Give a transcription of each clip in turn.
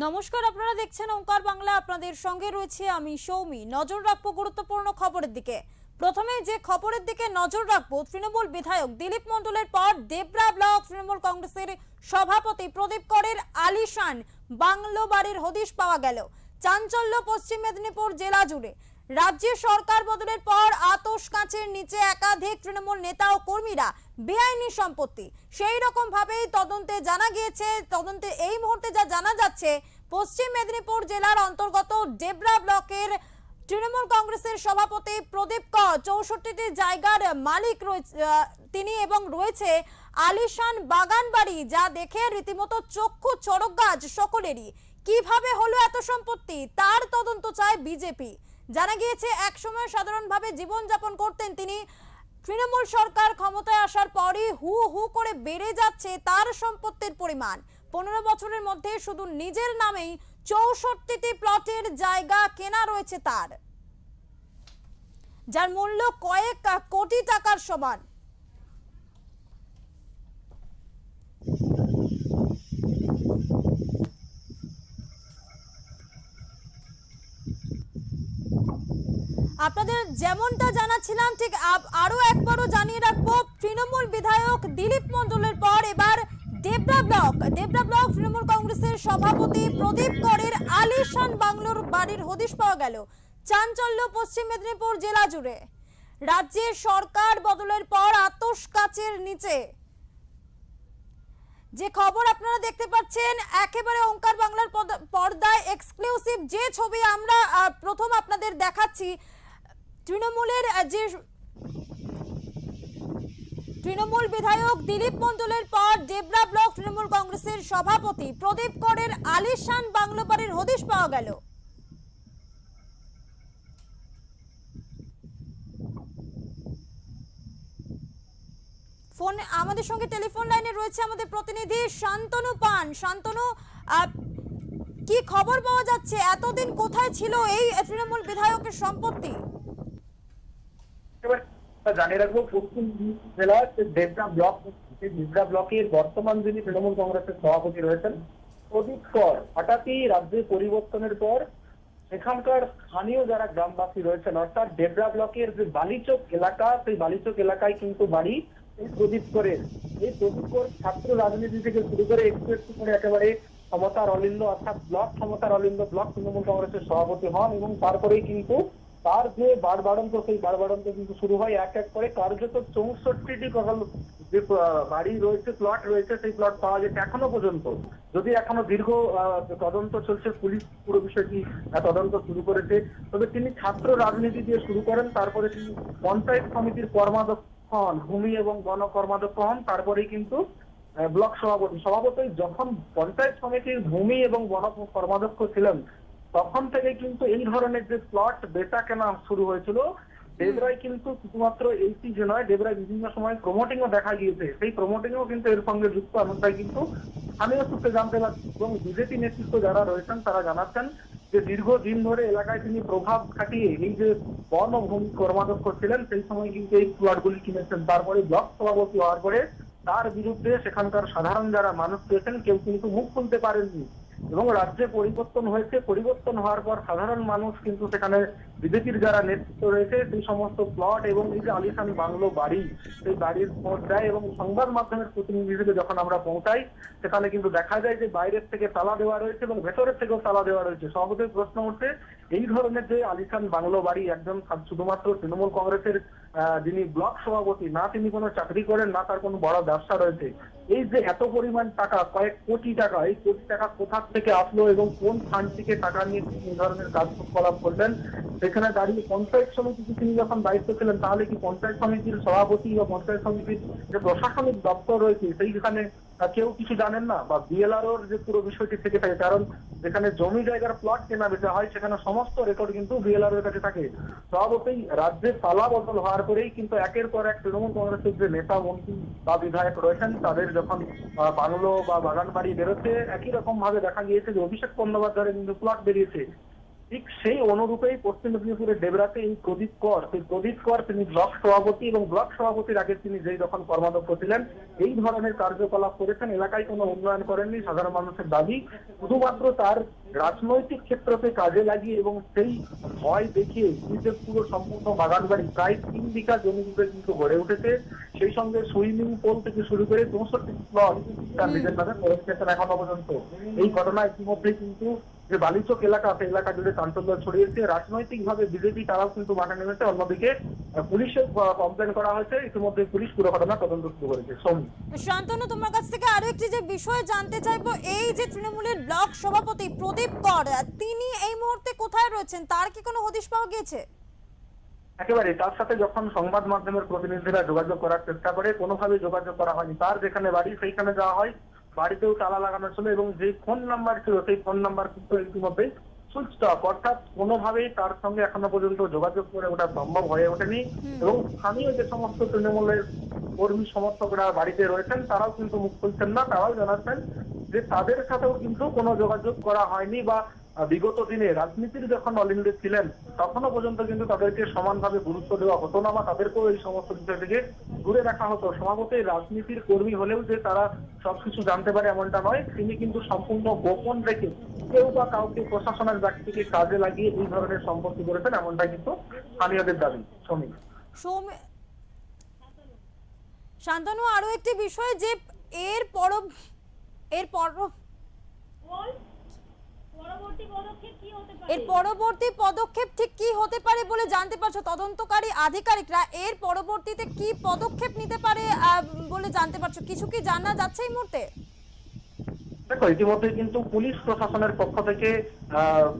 নমস্কার, আপনারা দেখছেন ওঙ্কার বাংলা। আপনাদের সঙ্গে রয়েছে আমি সৌমি। নজর রাখবো গুরুত্বপূর্ণ খবরের দিকে। প্রথমে যে খবরের দিকে নজর রাখবো, তৃণমূল বিধায়ক দিলীপ মণ্ডলের পর দেবরা ব্লক তৃণমূল কংগ্রেসের সভাপতি প্রদীপ করের আলিশান বাংলো বাড়ির হদিশ পাওয়া গেল। চাঞ্চল্য পশ্চিম মেদিনীপুর জেলা জুড়ে। রাজ্য সরকার বদলের পর আতশ কাঁচের নিচে একাধিক তৃণমূল নেতা ও কর্মীরা বেআইনি সম্পত্তি, সেই রকম ভাবেই তদন্তে জানা গিয়েছে। তদন্তে এই মুহূর্তে যা জানা যাচ্ছে, পশ্চিম মেদিনীপুর জেলার অন্তর্গত ডেবরা ব্লকের তৃণমূল কংগ্রেসের সভাপতি প্রদীপ কর 64টি জায়গার মালিক তিনি, এবং রয়েছে আলিশান বাগান বাড়ি, যা দেখে রীতিমতো চক্ষু চড়ক গাছ সকলেরই। কিভাবে হলো এত সম্পত্তি, তার তদন্ত চায় বিজেপি। জানা গিয়েছে একসময় সাধারণভাবে জীবনযাপন করতেন তিনি। তৃণমূল সরকার ক্ষমতায় আসার পরই হু হু করে বেড়ে যাচ্ছে তার সম্পত্তির পরিমাণ। 15 বছরের মধ্যে শুধু নিজের নামেই 64টি প্লটের জায়গা কেনা রয়েছে তার, যার মূল্য কয়েক কোটি টাকার সমান। আপনাদের যেমনটা জানাচ্ছিলাম, ঠিক আরো একবারও জানিয়ে রাখবো, তৃণমূল বিধায়ক দিলীপ মণ্ডলের পর এবার ডেবরা ব্লক তৃণমূল কংগ্রেসের সভাপতি প্রদীপ করের আলিশান বাংলোর বাড়ির হদিশ পাওয়া গেল। চাঞ্চল্য পশ্চিম মেদিনীপুর জেলা জুড়ে। রাজ্যের সরকার বদলের পর আতশ কাঁচের নিচে যে খবর আপনারা দেখতে পাচ্ছেন, একেবারে ওঙ্কার বাংলার পর্দায় এক্সক্লুসিভ যে ছবি আমরা প্রথম আপনাদের দেখাচ্ছি, তৃণমূল বিধায়ক দিলীপ মণ্ডলের পর ডেবরা ব্লক তৃণমূল কংগ্রেসের সভাপতি প্রদীপ করের আলিশান বাংলো বাড়ির হদিশ পাওয়া গেল। ফোন আমাদের সঙ্গে টেলিফোন লাইনে রয়েছে আমাদের প্রতিনিধি শান্তনু পান। শান্তনু, কি খবর পাওয়া যাচ্ছে? এতদিন কোথায় ছিল এই তৃণমূল বিধায়কের সম্পত্তি? জানিয়ে রাখবো, পশ্চিম জেলার ডেবরা ব্লকের বর্তমান যিনি তৃণমূল কংগ্রেসের সভাপতি রয়েছেন প্রদীপ কর, হঠাৎই রাজ্যে পরিবর্তনের পর সেখানকার স্থানীয় যারা গ্রামবাসী রয়েছেন, অর্থাৎ ডেবরা ব্লকের যে বালিচক এলাকা, সেই বালিচক এলাকায় কিন্তু বাড়ি এই প্রদীপ করের। এই প্রদীপ কর ছাত্র রাজনীতি থেকে শুরু করে একটু একটু করে একেবারে ক্ষমতার অলিন্দ, অর্থাৎ ব্লক ক্ষমতার অলিন্দ ব্লক তৃণমূল কংগ্রেসের সভাপতি হন, এবং তারপরেই কিন্তু তার যে বাড়বাড়ন্ত, সেই বাড়বাড়ন্ত কিন্তু শুরু হয় এক এক করে। কার্যত 64টি যে বাড়ি রয়েছে, প্লট রয়েছে, সেই প্লট পাওয়া যাচ্ছে এখনো পর্যন্ত। যদি এখনো দীর্ঘ তদন্ত চলছে, পুলিশ পুরো বিষয়টি তদন্ত শুরু করেছে, তবে তিনি ছাত্র রাজনীতি দিয়ে শুরু করেন, তারপরে তিনি পঞ্চায়েত সমিতির কর্মাধ্যক্ষ হন, ভূমি এবং গণ কর্মাধ্যক্ষ হন, তারপরেই কিন্তু ব্লক সভাপতি যখন পঞ্চায়েত সমিতির ভূমি এবং গণ কর্মাধ্যক্ষ ছিলেন, তখন থেকে কিন্তু এই ধরনের যে প্লট বেচা কেনা শুরু হয়েছিল। ডেবরায় কিন্তু শুধুমাত্র এইটি যে নয়, ডেবরায় বিভিন্ন সময় প্রমোটিংও দেখা গিয়েছে, সেই প্রমোটিংও কিন্তু এর সঙ্গে যুক্ত, এমনটাই কিন্তু স্থানীয় সূত্রে জানতে পারছি। এবং বিজেপি নেতৃত্ব যারা রয়েছেন তারা জানাচ্ছেন যে দীর্ঘদিন ধরে এলাকায় তিনি প্রভাব খাটিয়ে এই যে বন ও ভূমি কর্মাধ্যক্ষ ছিলেন, সেই সময় কিন্তু এই প্লটগুলি কিনেছেন। তারপরে ব্লক সভাপতি হওয়ার পরে তার বিরুদ্ধে সেখানকার সাধারণ যারা মানুষ রয়েছেন কেউ কিন্তু মুখ খুলতে পারেননি, এবং রাজ্যে পরিবর্তন হয়েছে। পরিবর্তন হওয়ার পর সাধারণ মানুষ কিন্তু সেখানে বিজেপির যারা নেতৃত্ব রয়েছে সেই সমস্ত প্লট এবং এই যে আলিশান বাংলো বাড়ি, সেই বাড়ির খোঁজ দেয়, এবং সংবাদ মাধ্যমের প্রতিনিধি হিসেবে যখন আমরা পৌঁছাই, সেখানে কিন্তু দেখা যায় যে বাইরের থেকে তালা দেওয়া রয়েছে এবং ভেতরের থেকেও তালা দেওয়া রয়েছে। সভাপতির প্রশ্ন উঠছে, এই ধরনের যে আলিশান বাংলো বাড়ি একজন শুধুমাত্র তৃণমূল কংগ্রেসের যিনি ব্লক সভাপতি, না তিনি কোনো চাকরি করেন, না তার কোনো বড় ব্যবসা রয়েছে, এই যে এত পরিমাণ টাকা, কয়েক কোটি টাকা, এই কোটি টাকা কোথা থেকে আসলো এবং কোন ফান্ড থেকে টাকা নিয়ে এই ধরনের কার্যকলাপ করলেন, সেখানে দাঁড়িয়ে পঞ্চায়েত সমিতিতে তিনি যখন দায়িত্ব ছিলেন, তাহলে কি পঞ্চায়েত সমিতির সভাপতি বা পঞ্চায়েত সমিতির যে প্রশাসনিক দপ্তর রয়েছে সেইখানে কেউ কিছু জানেন না, বা বিএলআরওর যে পুরো বিষয়টি থেকে থাকে? কারণ যেখানে জমি জায়গার প্লট কেনা বেচা হয়, সেখানে সমস্ত রেকর্ড কিন্তু বিএলআরও এর কাছে থাকে। স্বভাবতই রাজ্যের পালা বদল হওয়ার পরেই কিন্তু একের পর এক তৃণমূল কংগ্রেসের যে নেতা মন্ত্রী বা বিধায়ক রয়েছেন, তাদের যখন বাংলো বা বাগান বাড়ি বেরোচ্ছে, একই রকম ভাবে দেখা গিয়েছে যে অভিষেক বন্দ্যোপাধ্যায়ের কিন্তু প্লট বেরিয়েছে। ঠিক সেই অনুরূপেই পশ্চিম মেদিনীপুরের ডেবরাতে এই প্রদীপ কর তিনি ব্লক সভাপতি, এবং ব্লক সভাপতির আগে তিনি যেই যখন কর্মাধ্যক্ষ ছিলেন এই ধরনের কার্যকলাপ করেছেন, এলাকায় কোনো উন্নয়ন করেননি। সাধারণ মানুষের দাবি শুধুমাত্র তার রাজনৈতিক ক্ষেত্রকে কাজে লাগিয়ে এবং সেই ভয় দেখিয়ে নিজের পুরো সম্পূর্ণ বাগান বাড়ি প্রায় 3 বিঘা জমি জুড়ে কিন্তু গড়ে উঠেছে। সেই সঙ্গে সুইমিং পুল থেকে শুরু করে 64 প্লট তার নিজের নামে করে রেখেছেন এখনো পর্যন্ত। এই ঘটনা ইতিমধ্যে কিন্তু যে বালিচক এলাকা, সেই এলাকা জুড়ে চাঞ্চল্য ছড়িয়েছে। রাজনৈতিক ভাবে বিজেপি তারাও কিন্তু মাঠে নেমেছে। অন্যদিকে পুলিশের কমপ্লেন করা হয়েছে, ইতিমধ্যে পুলিশ পুরো ঘটনা তদন্ত শুরু করেছে। সৌমি, শান্তনু, তোমার কাছ থেকে আরো একটি যে বিষয় জানতে চাইবো, এই যে তৃণমূলের ব্লক সভাপতি প্রদীপ কর, তিনি এই মুহূর্তে কোথায় রয়েছেন? তার কি কোনো হদিশ পাওয়া গিয়েছে? একেবারে তার সাথে যখন সংবাদ মাধ্যমের প্রতিনিধিরা যোগাযোগ করার চেষ্টা করে, কোনোভাবে যোগাযোগ করা হয়নি। তার যেখানে বাড়ি সেইখানে যাওয়া হয়, বাড়িতেও তালা লাগানো ছিল, এবং যে ফোন নাম্বার ছিল সেই ফোন নাম্বার কিন্তু ইতিমধ্যে সুইচ অফ, অর্থাৎ কোনোভাবেই তার সঙ্গে এখনো পর্যন্ত যোগাযোগ করে ওটা সম্ভব হয়ে ওঠেনি। এবং স্থানীয় যে সমস্ত তৃণমূলের কর্মী সমর্থকরা বাড়িতে রয়েছেন তারাও কিন্তু মুখ খুলছেন না। তারাও জানাচ্ছেন যে তাদের সাথেও কিন্তু কোনো যোগাযোগ করা হয়নি, বা বিগত দিনে রাজনীতির যখন অল ইন্ডিয়া ছিলেন তখনও পর্যন্ত কিন্তু তাদেরকে সমানভাবে গুরুত্ব দেওয়া হতো না, বা তাদেরকেও এই সমস্ত বিষয় থেকে দূরে রাখা হতো। সভাপতি রাজনীতির কর্মী হলেও যে তারা সবকিছু জানতে পারে এমনটা নয়, তিনি কিন্তু সম্পূর্ণ গোপন রেখে কেউ বা কাউকে প্রশাসনের ব্যক্তিকে কাজে লাগিয়ে এই ধরনের সম্পত্তি করেছেন, এমনটা কিন্তু স্থানীয়দের দাবি। শ্রমিক শান্তনু, আরো একটি বিষয় যে এর পর এর পরবর্তী পদক্ষেপ ঠিক কি হতে পারে বলে জানতে পারছো? তদন্তকারী আধিকারিকরা এর পরবর্তীতে কি পদক্ষেপ নিতে পারে বলে জানতে পারছো? কিছু কি জানা যাচ্ছে এই মুহূর্তে? দেখো, ইতিমধ্যে কিন্তু পুলিশ প্রশাসনের পক্ষ থেকে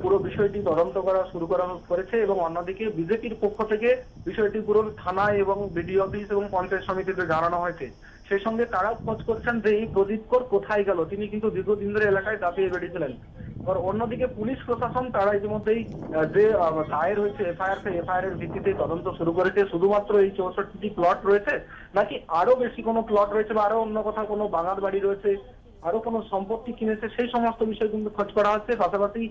পুরো বিষয়টি তদন্ত করা শুরু করেছে, এবং অন্যদিকে বিজেপির পক্ষ থেকে বিষয়টি পুরো থানায় এবং বিডিও অফিস এবং পঞ্চায়েত সমিতিতে জানানো হয়েছে। সেই সঙ্গে তারাও খোঁজ করছেন যে এই প্রদীপ কর কোথায় গেল। তিনি কিন্তু দীর্ঘদিন ধরে এলাকায় দাপিয়ে বেরিয়েছিলেন। আর অন্যদিকে পুলিশ প্রশাসন তারা ইতিমধ্যেই যে দায়ের হয়েছে এফআইআর, সেই এফআইআর এর ভিত্তিতে তদন্ত শুরু করেছে। শুধুমাত্র এই 64টি প্লট রয়েছে নাকি আরো বেশি কোনো প্লট রয়েছে, বা আরো অন্য কোথাও কোনো বাঙাল বাড়ি রয়েছে, আরো কোনো সম্পত্তি কিনেছে, সেই সমস্ত বিষয় কিন্তু খোঁজ করা হচ্ছে। পাশাপাশি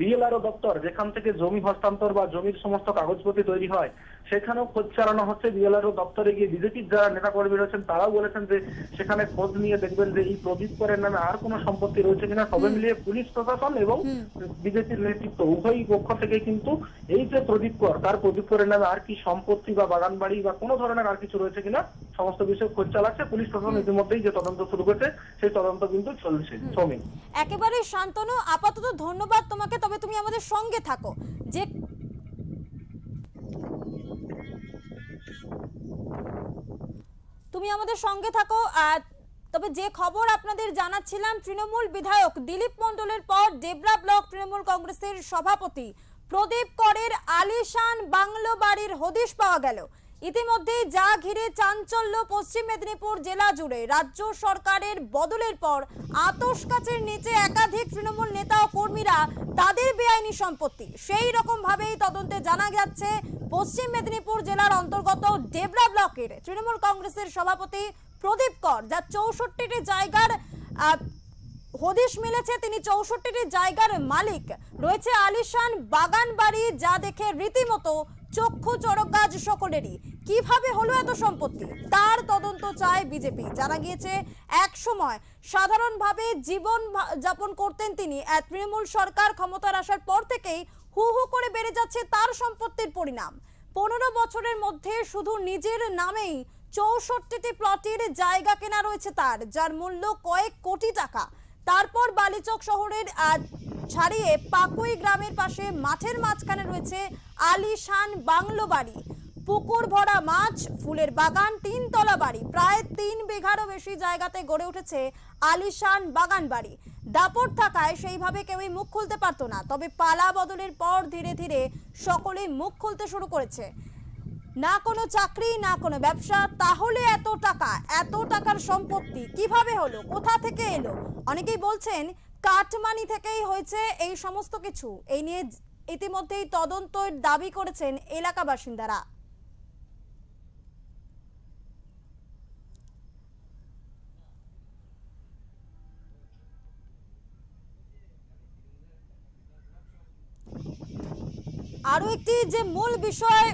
বিএলআরও দপ্তর, যেখান থেকে জমি হস্তান্তর বা জমির সমস্ত কাগজপত্র তৈরি হয়, সেখানেও খোঁজ চালানো হচ্ছে। বিএলআরও দপ্তরে গিয়ে বিজেপির যারা নেতাকর্মী রয়েছেন তারাও বলেছেন যে সেখানে খোঁজ নিয়ে দেখবেন যে এই প্রদীপ করের নামে আর কোনো সম্পত্তি রয়েছে কিনা। সবে মিলিয়ে পুলিশ প্রশাসন এবং বিজেপির নেতৃত্ব উভয় পক্ষ থেকে কিন্তু এই যে প্রদীপ কর, তার প্রদীপ করের নামে আর কি সম্পত্তি বা বাগান বাড়ি বা কোনো ধরনের আর কিছু রয়েছে কিনা সমস্ত বিষয় খোঁজ চালাচ্ছে পুলিশ প্রশাসন। ইতিমধ্যেই যে তদন্ত শুরু করেছে সেই তদন্ত কিন্তু চলছে। শ্রমিক, একেবারে শান্তনু, আপাতত ধন্যবাদ তোমাকে। তবে তুমি আমাদের সঙ্গে থাকো, যে তুমি আমাদের সঙ্গে থাকো। তবে যে খবর আপনাদের জানাচ্ছিলাম, তৃণমূল বিধায়ক দিলীপ মণ্ডলের পর ডেবরা ব্লক তৃণমূল কংগ্রেসের সভাপতি প্রদীপ করের আলিশান বাংলো বাড়ির হদিশ পাওয়া গেল। ইতিমধ্যে যা ঘিরে চাঞ্চল্য পশ্চিম মেদিনীপুর জেলা জুড়ে। রাজ্য সরকারের বদলের পর আতশ কাচের নিচে একাধিক তৃণমূল নেতা ও কর্মীরা তাদের বেআইনি সম্পত্তি, সেই রকম ভাবেই তদন্তে জানা যাচ্ছে পশ্চিম মেদিনীপুর জেলার অন্তর্গত ডেবরা ব্লকের তৃণমূল কংগ্রেসের সভাপতি প্রদীপ কর, যা 64টি জায়গার হদিশ মিলেছে, তিনি 64টি জায়গার মালিক। রয়েছে আলিশান বাগান বাড়ি, যা দেখে রীতিমতো চক্ষু চড়ক গাছ সকলেরই। কিভাবে হলো এত সম্পত্তি, তার তদন্ত চায় বিজেপি। জানা গিয়েছে এক সময় সাধারণভাবে জীবন যাপন করতেন তিনি। তৃণমূল সরকার ক্ষমতার আসার পর থেকেই হু হু করে বেড়ে যাচ্ছে তার সম্পত্তির পরিমাণ। 15 বছরের মধ্যে শুধু নিজের নামেই 64টি প্লটের জায়গা কেনা রয়েছে তার, যার মূল্য কয়েক কোটি টাকা। তারপর বালিচক শহরের ছাড়িয়ে পাকুই গ্রামের পাশে মাঠের মাঝখানে রয়েছে আলিশান বাংলো বাড়ি, পুকুর ভরা মাছ, ফুলের বাগান, 3 তলা বাড়ি। প্রায় 3 বিঘারও বেশি জায়গাতে গড়ে উঠেছে আলিশান বাগান বাড়ি। দাপট থাকায় সেইভাবে কেউই মুখ খুলতে পারতো না। তবে পালা বদলের পর ধীরে ধীরে সকলেই মুখ খুলতে শুরু করেছে। না কোনো চাকরি, না কোনো ব্যবসা, তাহলে এত টাকার সম্পত্তি কিভাবে হলো, কোথা থেকে এলো? অনেকেই বলছেন কাটমানি থেকেই হয়েছে এই সমস্ত কিছু। এই নিয়ে ইতিমধ্যেই তদন্তের দাবি করেছেন এলাকা বাসিন্দারা। আরো একটি যে মূল বিষয়,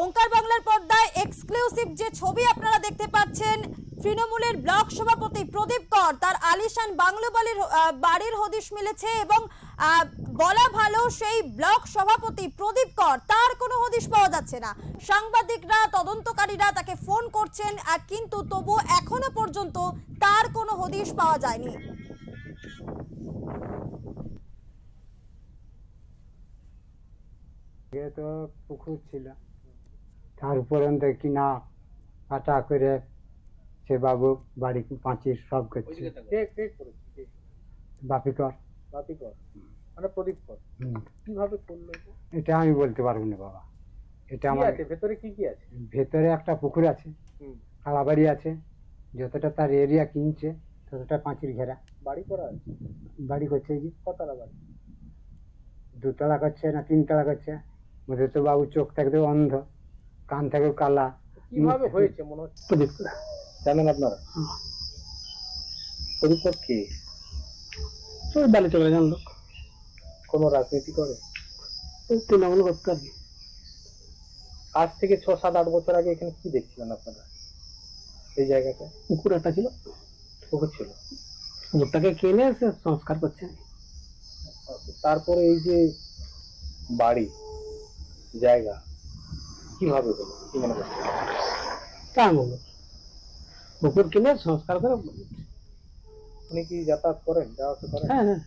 ওঙ্কার বাংলার পর্দায় এক্সক্লুসিভ যে ছবি আপনারা দেখতে পাচ্ছেন, তৃণমূলের ব্লক সভাপতি প্রদীপ কর তার আলিশান বাংলো বাড়ির হদিশ মিলেছে এবং বলা ভালো সেই ব্লক সভাপতি প্রদীপ কর তার কোনো হদিশ পাওয়া যাচ্ছে না। সাংবাদিকরা, তদন্তকারীরা তাকে ফোন করছেন, কিন্তু তবু এখনো পর্যন্ত তার কোনো হদিশ পাওয়া যায়নি। তো পুকুর ছিল, তার উপরে দেখি না কাটা করে সে বাবু বাড়ি পাঁচির সব করছে। বাপিকর মানে প্রদীপ কর হুম। কিভাবে করলো এটা আমি বলতে পারবো না বাবা, এটা আমার ভেতরে কি আছে? ভেতরে একটা পুকুর আছে, কালাবাড়ি আছে, যতটা তার এরিয়া কিনছে ততটা পাঁচির ঘেরা। বাড়ি করা আছে? বাড়ি করছে এই যে কতলা বাড়ি? দুতলা করছে না তিনতলা করছে। মধ্যে তো বাবু চোখ থাকতে অন্ধ, কান থেকে কালা। কিভাবে হয়েছে মনে হচ্ছে? প্রদীপ জানেন আপনারা প্রদীপ কর কি? ওই বালি চলে যান লোক, কোনো রাজনীতি করে? তৃণমূল করতে আর কি। আজ থেকে 6-7-8 বছর আগে এখানে কি দেখছিলেন আপনারা এই জায়গাটা? পুকুর একটা ছিল, পুকুর ছিল, পুকুরটাকে কিনে সে সংস্কার করছে। তারপরে এই যে বাড়ি জায়গা কিভাবে হলো কি মনে করছেন? তা বলো, পুকুর কিনে সংস্কার করে। উনি কি যাতায়াত করেন, যাওয়া আসা করেন? হ্যাঁ হ্যাঁ,